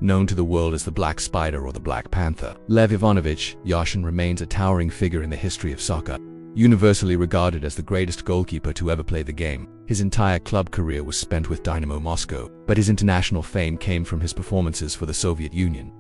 known to the world as the Black Spider or the Black Panther. Lev Yashin remains a towering figure in the history of soccer. Universally regarded as the greatest goalkeeper to ever play the game, his entire club career was spent with Dynamo Moscow, but his international fame came from his performances for the Soviet Union.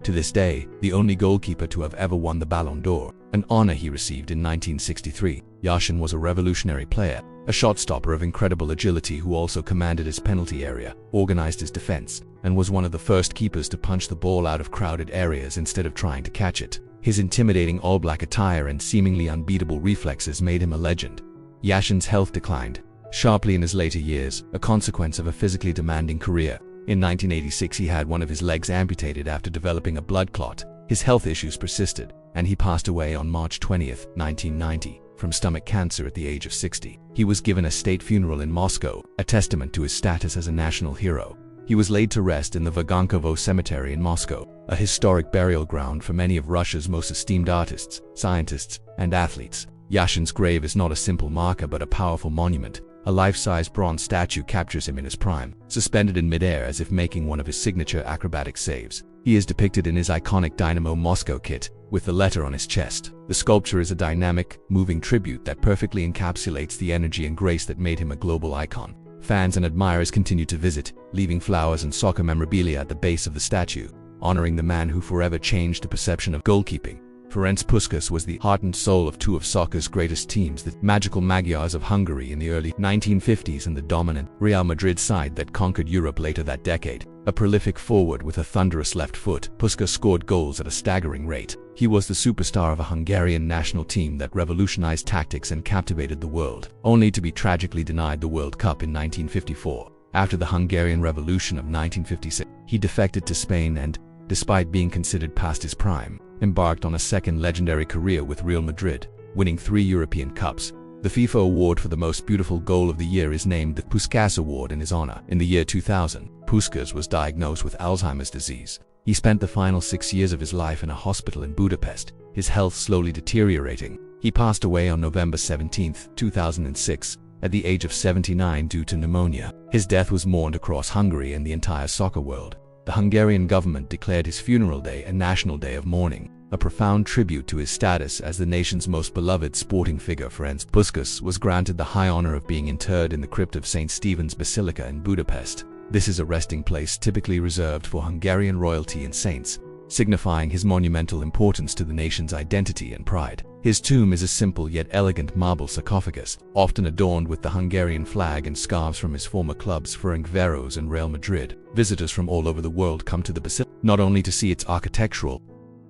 To this day, the only goalkeeper to have ever won the Ballon d'Or, an honor he received in 1963, Yashin was a revolutionary player, a shot-stopper of incredible agility who also commanded his penalty area, organized his defense, and was one of the first keepers to punch the ball out of crowded areas instead of trying to catch it. His intimidating all-black attire and seemingly unbeatable reflexes made him a legend. Yashin's health declined sharply in his later years, a consequence of a physically demanding career. In 1986, he had one of his legs amputated after developing a blood clot. His health issues persisted, and he passed away on March 20, 1990, from stomach cancer at the age of 60. He was given a state funeral in Moscow, a testament to his status as a national hero. He was laid to rest in the Vagankovo Cemetery in Moscow, a historic burial ground for many of Russia's most esteemed artists, scientists, and athletes. Yashin's grave is not a simple marker but a powerful monument. A life-size bronze statue captures him in his prime, suspended in midair as if making one of his signature acrobatic saves. He is depicted in his iconic Dynamo Moscow kit, with the letter on his chest. The sculpture is a dynamic, moving tribute that perfectly encapsulates the energy and grace that made him a global icon. Fans and admirers continue to visit, leaving flowers and soccer memorabilia at the base of the statue, honoring the man who forever changed the perception of goalkeeping. Ferenc Puskás was the heart and soul of two of soccer's greatest teams, the magical Magyars of Hungary in the early 1950s and the dominant Real Madrid side that conquered Europe later that decade. A prolific forward with a thunderous left foot, Puskás scored goals at a staggering rate. He was the superstar of a Hungarian national team that revolutionized tactics and captivated the world, only to be tragically denied the World Cup in 1954. After the Hungarian Revolution of 1956, he defected to Spain and, despite being considered past his prime, embarked on a second legendary career with Real Madrid, winning 3 European Cups. The FIFA award for the most beautiful goal of the year is named the Puskás Award in his honor. In the year 2000, Puskás was diagnosed with Alzheimer's disease. He spent the final 6 years of his life in a hospital in Budapest, his health slowly deteriorating. He passed away on November 17, 2006, at the age of 79 due to pneumonia. His death was mourned across Hungary and the entire soccer world. The Hungarian government declared his funeral day a national day of mourning, a profound tribute to his status as the nation's most beloved sporting figure. Ferenc Puskás was granted the high honor of being interred in the crypt of St. Stephen's Basilica in Budapest. This is a resting place typically reserved for Hungarian royalty and saints, signifying his monumental importance to the nation's identity and pride. His tomb is a simple yet elegant marble sarcophagus, often adorned with the Hungarian flag and scarves from his former clubs Ferencváros and Real Madrid. Visitors from all over the world come to the basilica, not only to see its architectural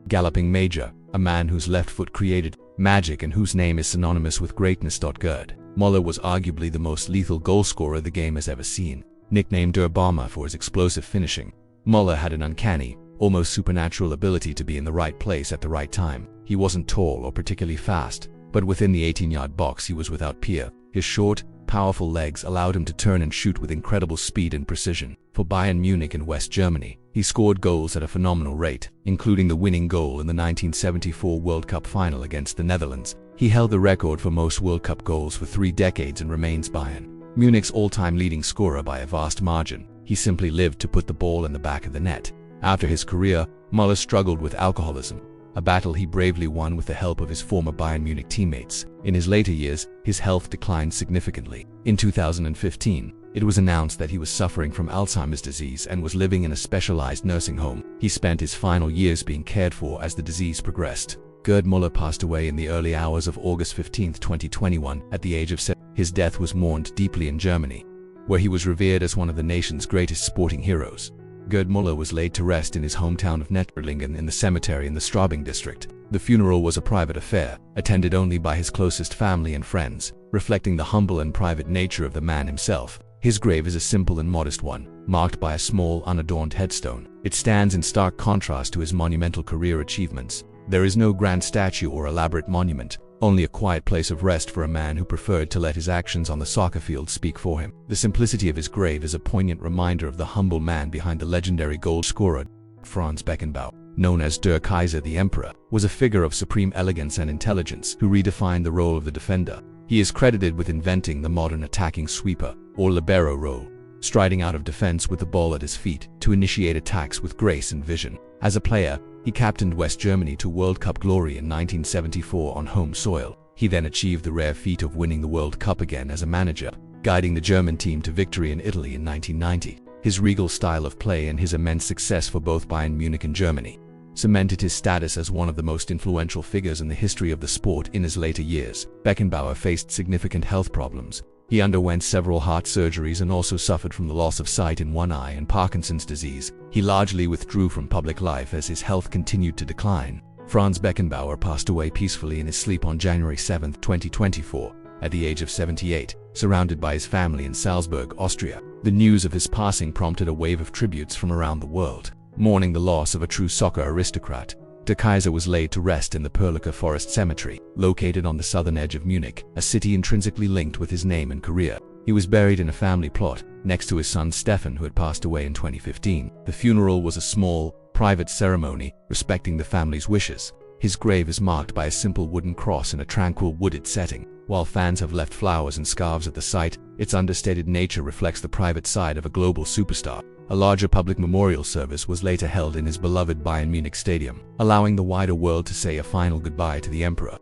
galloping major, a man whose left foot created magic and whose name is synonymous with greatness. Gerd Müller was arguably the most lethal goalscorer the game has ever seen. Nicknamed Der Bomber for his explosive finishing, Müller had an uncanny, almost supernatural ability to be in the right place at the right time. He wasn't tall or particularly fast, but within the 18-yard box he was without peer. His short, powerful legs allowed him to turn and shoot with incredible speed and precision. For Bayern Munich and West Germany, he scored goals at a phenomenal rate, including the winning goal in the 1974 World Cup final against the Netherlands. He held the record for most World Cup goals for 3 decades and remains Bayern Munich's all-time leading scorer by a vast margin. He simply lived to put the ball in the back of the net. After his career, Müller struggled with alcoholism, a battle he bravely won with the help of his former Bayern Munich teammates. In his later years, his health declined significantly. In 2015, it was announced that he was suffering from Alzheimer's disease and was living in a specialized nursing home. He spent his final years being cared for as the disease progressed. Gerd Müller passed away in the early hours of August 15, 2021, at the age of 7. His death was mourned deeply in Germany, where he was revered as one of the nation's greatest sporting heroes. Gerd Müller was laid to rest in his hometown of Netterlingen in the cemetery in the Straubing district. The funeral was a private affair, attended only by his closest family and friends, reflecting the humble and private nature of the man himself. His grave is a simple and modest one, marked by a small, unadorned headstone. It stands in stark contrast to his monumental career achievements. There is no grand statue or elaborate monument, only a quiet place of rest for a man who preferred to let his actions on the soccer field speak for him. The simplicity of his grave is a poignant reminder of the humble man behind the legendary goal scorer. Franz Beckenbauer, known as Der Kaiser, the Emperor, was a figure of supreme elegance and intelligence who redefined the role of the defender. He is credited with inventing the modern attacking sweeper, or libero role, striding out of defense with the ball at his feet to initiate attacks with grace and vision. As a player, he captained West Germany to World Cup glory in 1974 on home soil. He then achieved the rare feat of winning the World Cup again as a manager, guiding the German team to victory in Italy in 1990. His regal style of play and his immense success for both Bayern Munich and Germany cemented his status as one of the most influential figures in the history of the sport. In his later years, Beckenbauer faced significant health problems. He underwent several heart surgeries and also suffered from the loss of sight in one eye and Parkinson's disease. He largely withdrew from public life as his health continued to decline. Franz Beckenbauer passed away peacefully in his sleep on January 7, 2024, at the age of 78, surrounded by his family in Salzburg, Austria. The news of his passing prompted a wave of tributes from around the world. Mourning the loss of a true soccer aristocrat, De Keyser was laid to rest in the Perlica Forest Cemetery, located on the southern edge of Munich, a city intrinsically linked with his name and career. He was buried in a family plot, next to his son Stefan, who had passed away in 2015. The funeral was a small, private ceremony, respecting the family's wishes. His grave is marked by a simple wooden cross in a tranquil wooded setting. While fans have left flowers and scarves at the site, its understated nature reflects the private side of a global superstar. A larger public memorial service was later held in his beloved Bayern Munich stadium, allowing the wider world to say a final goodbye to the emperor.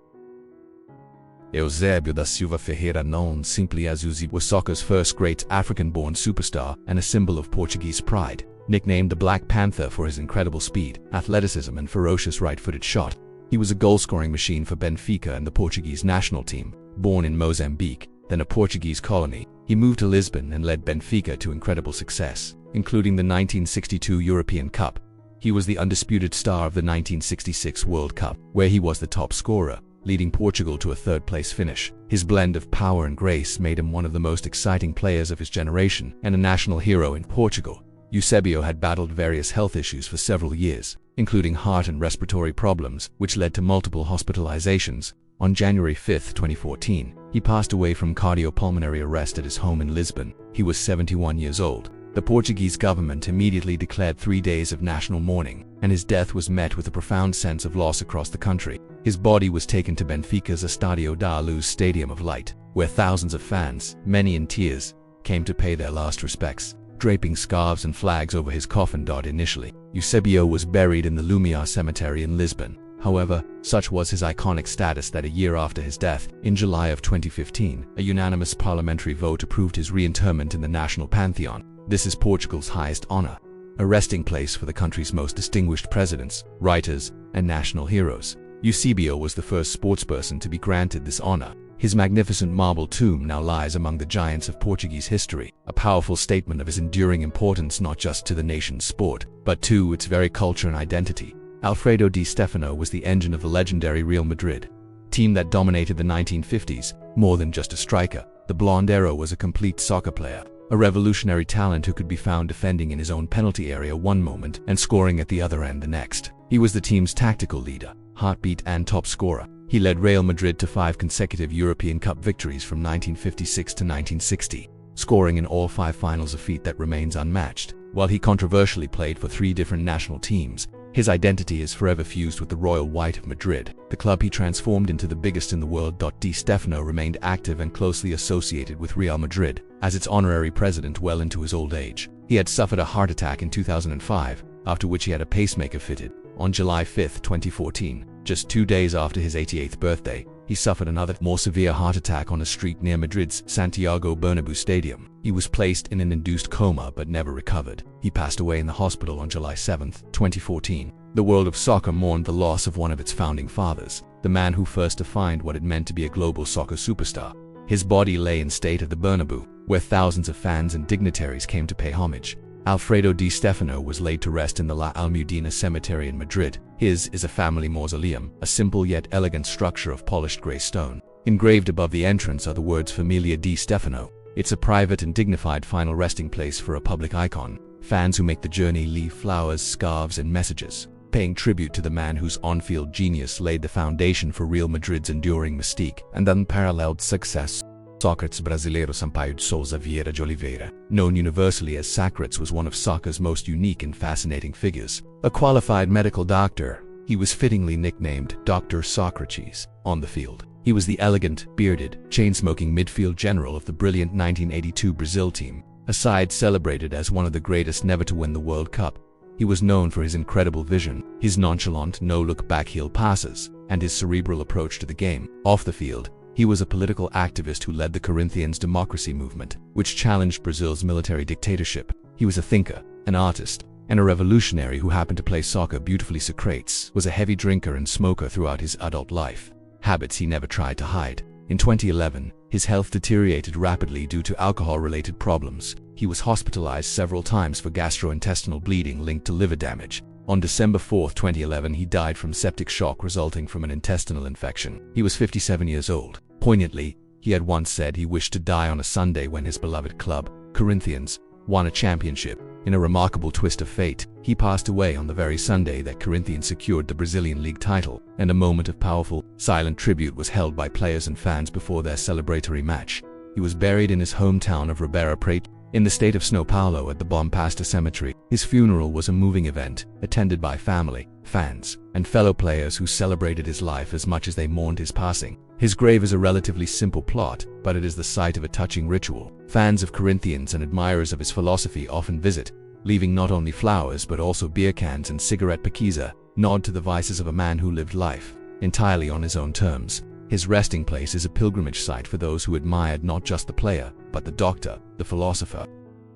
Eusébio da Silva Ferreira, known simply as Eusébio, was soccer's first great African-born superstar and a symbol of Portuguese pride. Nicknamed the Black Panther for his incredible speed, athleticism and ferocious right-footed shot, he was a goal-scoring machine for Benfica and the Portuguese national team. Born in Mozambique, then a Portuguese colony, he moved to Lisbon and led Benfica to incredible success, including the 1962 European Cup. He was the undisputed star of the 1966 World Cup, where he was the top scorer, leading Portugal to a third-place finish. His blend of power and grace made him one of the most exciting players of his generation and a national hero in Portugal. Eusébio had battled various health issues for several years, including heart and respiratory problems, which led to multiple hospitalizations. On January 5, 2014, he passed away from cardiopulmonary arrest at his home in Lisbon. He was 71 years old. The Portuguese government immediately declared 3 days of national mourning, and his death was met with a profound sense of loss across the country. His body was taken to Benfica's Estádio da Luz Stadium of Light, where thousands of fans, many in tears, came to pay their last respects, draping scarves and flags over his coffin. Initially, Eusébio was buried in the Lumiar Cemetery in Lisbon. However, such was his iconic status that a year after his death, in July of 2015, a unanimous parliamentary vote approved his reinterment in the national pantheon. This is Portugal's highest honor, a resting place for the country's most distinguished presidents, writers, and national heroes. Eusébio was the first sportsperson to be granted this honor. His magnificent marble tomb now lies among the giants of Portuguese history, a powerful statement of his enduring importance not just to the nation's sport, but to its very culture and identity. Alfredo Di Stefano was the engine of the legendary Real Madrid team that dominated the 1950s. More than just a striker, the Blondero was a complete soccer player, a revolutionary talent who could be found defending in his own penalty area one moment and scoring at the other end the next. He was the team's tactical leader, heartbeat, and top scorer. He led Real Madrid to 5 consecutive European Cup victories from 1956 to 1960, scoring in all 5 finals, a feat that remains unmatched. While he controversially played for 3 different national teams, his identity is forever fused with the royal white of Madrid, the club he transformed into the biggest in the world. Di Stefano remained active and closely associated with Real Madrid as its honorary president well into his old age. He had suffered a heart attack in 2005, after which he had a pacemaker fitted. On July 5, 2014, just 2 days after his 88th birthday, he suffered another, more severe heart attack on a street near Madrid's Santiago Bernabéu Stadium. He was placed in an induced coma but never recovered. He passed away in the hospital on July 7, 2014. The world of soccer mourned the loss of one of its founding fathers, the man who first defined what it meant to be a global soccer superstar. His body lay in state at the Bernabéu, where thousands of fans and dignitaries came to pay homage. Alfredo Di Stefano was laid to rest in the La Almudena Cemetery in Madrid. His is a family mausoleum, a simple yet elegant structure of polished grey stone. Engraved above the entrance are the words Familia Di Stefano. It's a private and dignified final resting place for a public icon. Fans who make the journey leave flowers, scarves, and messages, paying tribute to the man whose on-field genius laid the foundation for Real Madrid's enduring mystique and unparalleled success. Sócrates Brasileiro Sampaio de Souza Vieira de Oliveira, known universally as Socrates, was one of soccer's most unique and fascinating figures. A qualified medical doctor, he was fittingly nicknamed Dr. Socrates. On the field, he was the elegant, bearded, chain-smoking midfield general of the brilliant 1982 Brazil team. a side celebrated as one of the greatest never to win the World Cup. He was known for his incredible vision, his nonchalant no-look backheel passes, and his cerebral approach to the game. Off the field, he was a political activist who led the Corinthians democracy movement, which challenged Brazil's military dictatorship. He was a thinker, an artist, and a revolutionary who happened to play soccer beautifully. Socrates was a heavy drinker and smoker throughout his adult life, habits he never tried to hide. In 2011, his health deteriorated rapidly due to alcohol-related problems. He was hospitalized several times for gastrointestinal bleeding linked to liver damage. On December 4, 2011, he died from septic shock resulting from an intestinal infection. He was 57 years old. Poignantly, he had once said he wished to die on a Sunday when his beloved club, Corinthians, won a championship. In a remarkable twist of fate, he passed away on the very Sunday that Corinthians secured the Brazilian League title, and a moment of powerful, silent tribute was held by players and fans before their celebratory match. He was buried in his hometown of Ribeirão Preto, in the state of São Paulo at the Bompasta Cemetery. His funeral was a moving event, attended by family, fans, and fellow players who celebrated his life as much as they mourned his passing. His grave is a relatively simple plot, but it is the site of a touching ritual. Fans of Corinthians and admirers of his philosophy often visit, leaving not only flowers but also beer cans and cigarette paquets, nod to the vices of a man who lived life entirely on his own terms. His resting place is a pilgrimage site for those who admired not just the player, but the doctor, the philosopher.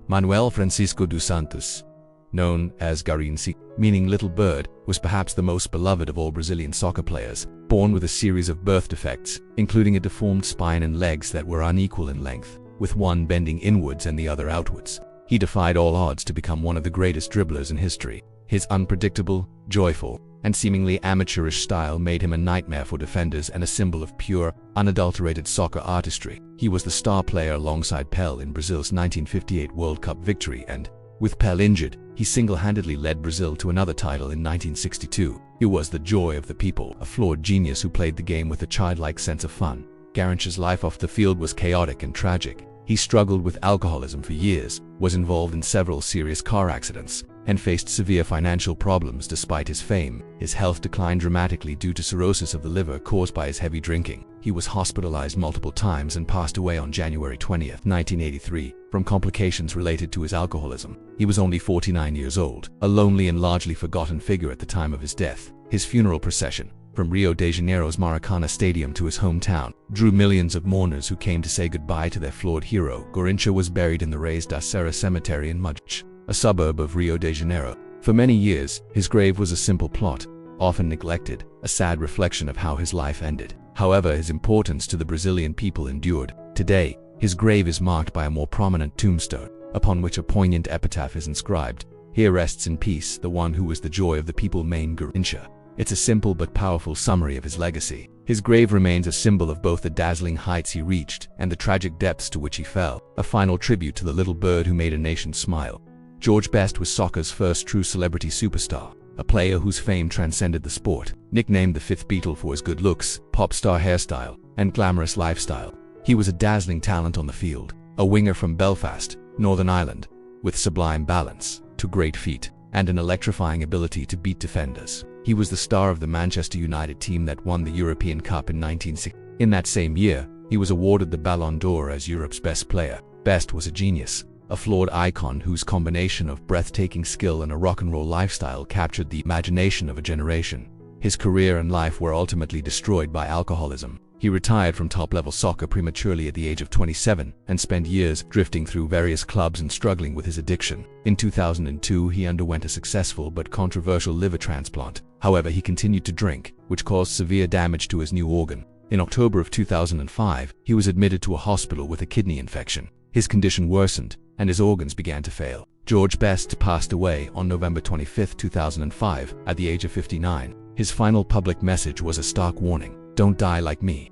Manuel Francisco dos Santos, known as Garinci, meaning little bird, was perhaps the most beloved of all Brazilian soccer players. Born with a series of birth defects, including a deformed spine and legs that were unequal in length, with one bending inwards and the other outwards, he defied all odds to become one of the greatest dribblers in history. His unpredictable, joyful, and seemingly amateurish style made him a nightmare for defenders and a symbol of pure, unadulterated soccer artistry. He was the star player alongside Pelé in Brazil's 1958 World Cup victory, and, with Pelé injured, he single-handedly led Brazil to another title in 1962. He was the joy of the people, a flawed genius who played the game with a childlike sense of fun. Garrincha's life off the field was chaotic and tragic. He struggled with alcoholism for years, was involved in several serious car accidents, and faced severe financial problems. Despite his fame, his health declined dramatically due to cirrhosis of the liver caused by his heavy drinking. He was hospitalized multiple times and passed away on January 20, 1983, from complications related to his alcoholism. He was only 49 years old, a lonely and largely forgotten figure at the time of his death. His funeral procession, from Rio de Janeiro's Maracanã Stadium to his hometown, drew millions of mourners who came to say goodbye to their flawed hero. Garrincha was buried in the Reis da Serra Cemetery in Mudge, a suburb of Rio de Janeiro. For many years, his grave was a simple plot, often neglected, a sad reflection of how his life ended. However, his importance to the Brazilian people endured. Today, his grave is marked by a more prominent tombstone, upon which a poignant epitaph is inscribed. Here rests in peace the one who was the joy of the people, Main Garrincha. It's a simple but powerful summary of his legacy. His grave remains a symbol of both the dazzling heights he reached and the tragic depths to which he fell, a final tribute to the little bird who made a nation smile. George Best was soccer's first true celebrity superstar, a player whose fame transcended the sport. Nicknamed the Fifth Beatle for his good looks, pop star hairstyle, and glamorous lifestyle, he was a dazzling talent on the field, a winger from Belfast, Northern Ireland, with sublime balance, to great feet, and an electrifying ability to beat defenders. He was the star of the Manchester United team that won the European Cup in 1960. In that same year, he was awarded the Ballon d'Or as Europe's best player. Best was a genius, a flawed icon whose combination of breathtaking skill and a rock and roll lifestyle captured the imagination of a generation. His career and life were ultimately destroyed by alcoholism. He retired from top-level soccer prematurely at the age of 27 and spent years drifting through various clubs and struggling with his addiction. In 2002, he underwent a successful but controversial liver transplant. However, he continued to drink, which caused severe damage to his new organ. In October of 2005, he was admitted to a hospital with a kidney infection. His condition worsened, and his organs began to fail. George Best passed away on November 25, 2005, at the age of 59. His final public message was a stark warning: "Don't die like me."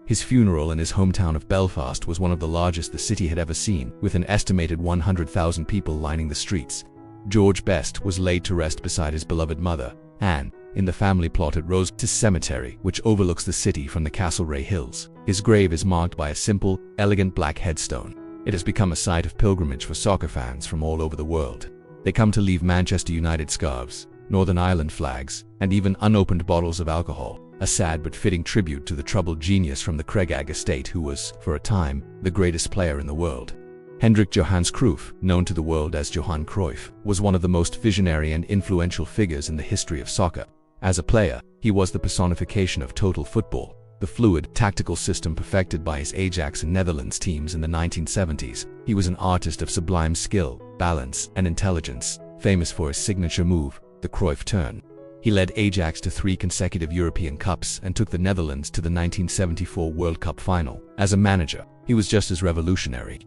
His funeral in his hometown of Belfast was one of the largest the city had ever seen, with an estimated 100,000 people lining the streets. George Best was laid to rest beside his beloved mother, Anne, in the family plot at Rose Cemetery, which overlooks the city from the Castlereagh Hills. His grave is marked by a simple, elegant black headstone. It has become a site of pilgrimage for soccer fans from all over the world. They come to leave Manchester United scarves, Northern Ireland flags, and even unopened bottles of alcohol. A sad but fitting tribute to the troubled genius from the Craigag estate who was, for a time, the greatest player in the world. Hendrik Johannes Cruyff, known to the world as Johan Cruyff, was one of the most visionary and influential figures in the history of soccer. As a player, he was the personification of total football, the fluid, tactical system perfected by his Ajax and Netherlands teams in the 1970s. He was an artist of sublime skill, balance, and intelligence, famous for his signature move, the Cruyff turn. He led Ajax to 3 consecutive European Cups and took the Netherlands to the 1974 World Cup final. As a manager, he was just as revolutionary,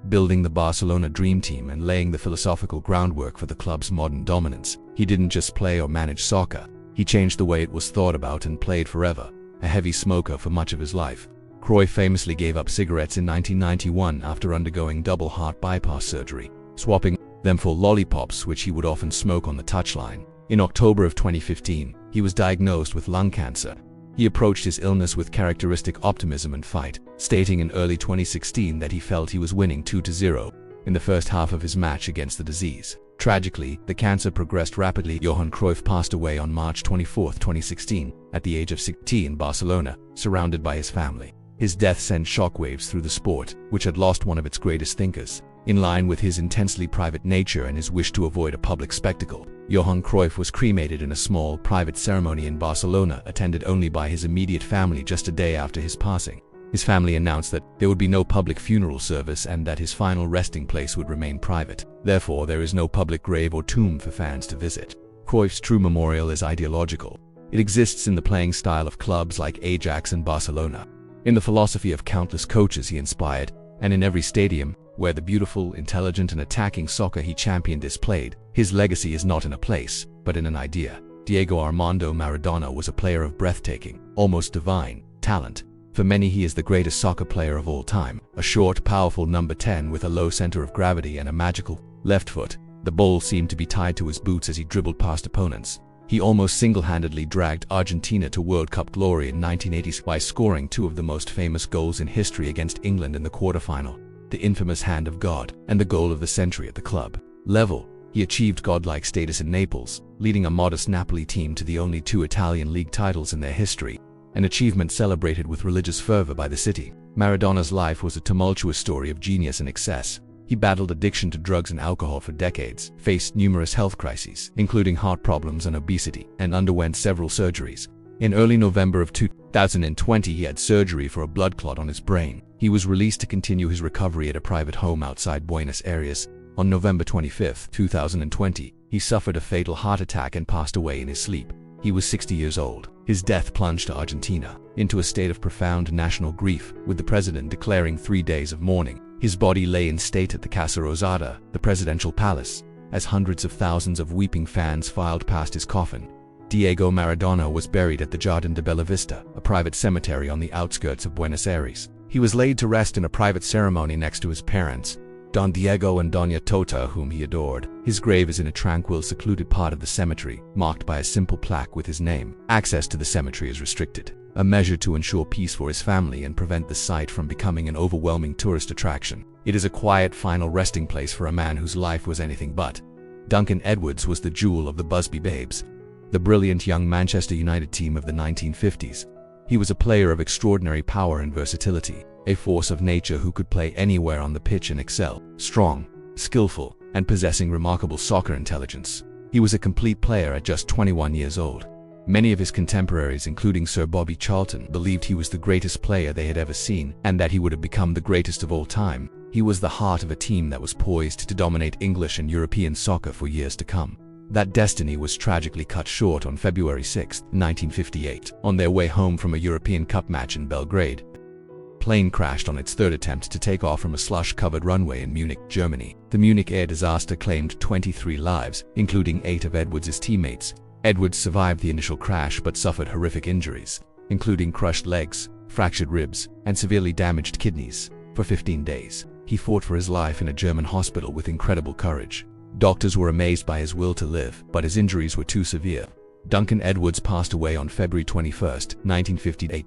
building the Barcelona dream team and laying the philosophical groundwork for the club's modern dominance. He didn't just play or manage soccer, he changed the way it was thought about and played forever. A heavy smoker for much of his life, Cruyff famously gave up cigarettes in 1991 after undergoing double heart bypass surgery, swapping them for lollipops, which he would often smoke on the touchline. In October of 2015, he was diagnosed with lung cancer. He approached his illness with characteristic optimism and fight, stating in early 2016 that he felt he was winning 2-0 in the first half of his match against the disease. Tragically, the cancer progressed rapidly. Johan Cruyff passed away on March 24, 2016, at the age of 60 in Barcelona, surrounded by his family. His death sent shockwaves through the sport, which had lost one of its greatest thinkers. In line with his intensely private nature and his wish to avoid a public spectacle, Johan Cruyff was cremated in a small, private ceremony in Barcelona, attended only by his immediate family just a day after his passing. His family announced that there would be no public funeral service and that his final resting place would remain private. Therefore, there is no public grave or tomb for fans to visit. Cruyff's true memorial is ideological. It exists in the playing style of clubs like Ajax and Barcelona, in the philosophy of countless coaches he inspired, and in every stadium where the beautiful, intelligent, and attacking soccer he championed is played. His legacy is not in a place, but in an idea. Diego Armando Maradona was a player of breathtaking, almost divine, talent. For many, he is the greatest soccer player of all time, a short, powerful number 10 with a low center of gravity and a magical left foot. The ball seemed to be tied to his boots as he dribbled past opponents. He almost single-handedly dragged Argentina to World Cup glory in 1980 by scoring 2 of the most famous goals in history against England in the quarterfinal, the infamous Hand of God and the goal of the century at the club level. He achieved godlike status in Naples, leading a modest Napoli team to the only 2 Italian league titles in their history, an achievement celebrated with religious fervor by the city. Maradona's life was a tumultuous story of genius and excess. He battled addiction to drugs and alcohol for decades, faced numerous health crises, including heart problems and obesity, and underwent several surgeries. In early November of 2020, he had surgery for a blood clot on his brain. He was released to continue his recovery at a private home outside Buenos Aires. On November 25, 2020, he suffered a fatal heart attack and passed away in his sleep. He was 60 years old. His death plunged Argentina into a state of profound national grief, with the president declaring 3 days of mourning. His body lay in state at the Casa Rosada, the presidential palace, as hundreds of thousands of weeping fans filed past his coffin. Diego Maradona was buried at the Jardín de Bellavista, a private cemetery on the outskirts of Buenos Aires. He was laid to rest in a private ceremony next to his parents, Don Diego and Doña Tota, whom he adored. His grave is in a tranquil, secluded part of the cemetery, marked by a simple plaque with his name. Access to the cemetery is restricted, a measure to ensure peace for his family and prevent the site from becoming an overwhelming tourist attraction. It is a quiet, final resting place for a man whose life was anything but. Duncan Edwards was the jewel of the Busby Babes, the brilliant young Manchester United team of the 1950s. He was a player of extraordinary power and versatility, a force of nature who could play anywhere on the pitch and excel. Strong, skillful, and possessing remarkable soccer intelligence, he was a complete player at just 21 years old. Many of his contemporaries, including Sir Bobby Charlton, believed he was the greatest player they had ever seen and that he would have become the greatest of all time. He was the heart of a team that was poised to dominate English and European soccer for years to come. That destiny was tragically cut short on February 6, 1958, on their way home from a European Cup match in Belgrade. Plane crashed on its 3rd attempt to take off from a slush-covered runway in Munich, Germany. The Munich air disaster claimed 23 lives, including 8 of Edwards' teammates. Edwards survived the initial crash but suffered horrific injuries, including crushed legs, fractured ribs, and severely damaged kidneys. For 15 days, he fought for his life in a German hospital with incredible courage. Doctors were amazed by his will to live, but his injuries were too severe. Duncan Edwards passed away on February 21, 1958.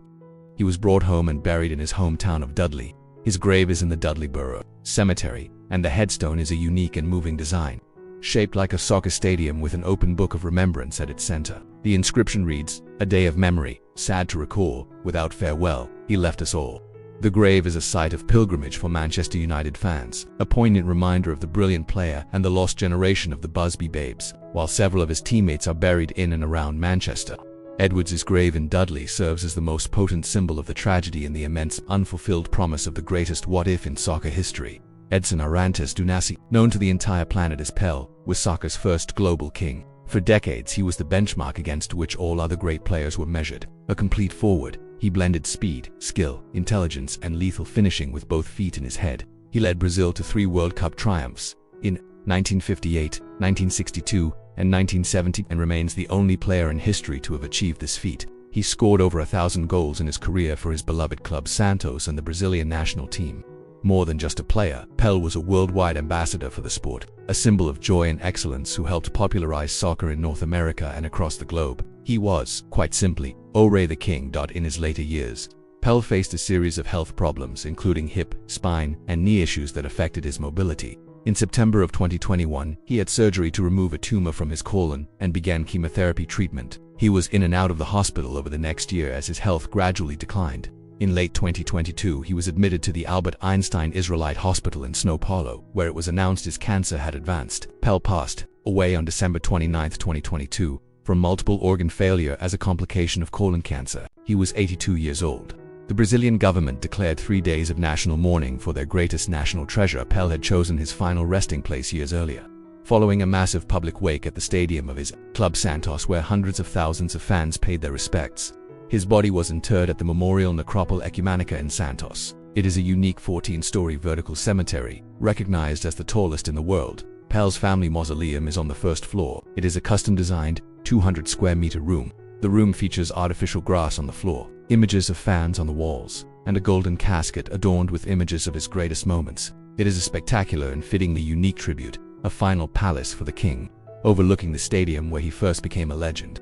He was brought home and buried in his hometown of Dudley. His grave is in the Dudley Borough Cemetery, and the headstone is a unique and moving design, shaped like a soccer stadium with an open book of remembrance at its center. The inscription reads, "A day of memory, sad to recall, without farewell, he left us all." The grave is a site of pilgrimage for Manchester United fans, a poignant reminder of the brilliant player and the lost generation of the Busby Babes, while several of his teammates are buried in and around Manchester. Edwards' grave in Dudley serves as the most potent symbol of the tragedy and the immense unfulfilled promise of the greatest what-if in soccer history. Edson Arantes do Nassi, known to the entire planet as Pelé, was soccer's first global king. For decades, he was the benchmark against which all other great players were measured. A complete forward, he blended speed, skill, intelligence, and lethal finishing with both feet and his head. He led Brazil to 3 World Cup triumphs in 1958, 1962, and 1970, and remains the only player in history to have achieved this feat. He scored over 1,000 goals in his career for his beloved club Santos and the Brazilian national team. More than just a player, Pelé was a worldwide ambassador for the sport, a symbol of joy and excellence who helped popularize soccer in North America and across the globe. He was, quite simply, Ore the King. In his later years, Pelé faced a series of health problems, including hip, spine, and knee issues that affected his mobility. In September of 2021, he had surgery to remove a tumor from his colon and began chemotherapy treatment. He was in and out of the hospital over the next year as his health gradually declined. In late 2022, he was admitted to the Albert Einstein Israelite Hospital in São Paulo, where it was announced his cancer had advanced. Pelé passed away on December 29, 2022, from multiple organ failure as a complication of colon cancer. He was 82 years old. The Brazilian government declared 3 days of national mourning for their greatest national treasure. Pelé had chosen his final resting place years earlier, following a massive public wake at the stadium of his club Santos, where hundreds of thousands of fans paid their respects. His body was interred at the Memorial Necrópole Ecumenica in Santos. It is a unique 14-story vertical cemetery, recognized as the tallest in the world. Pelé's family mausoleum is on the first floor. It is a custom-designed, 200-square-meter room. The room features artificial grass on the floor, images of fans on the walls, and a golden casket adorned with images of his greatest moments. It is a spectacular and fittingly unique tribute, a final palace for the king, overlooking the stadium where he first became a legend.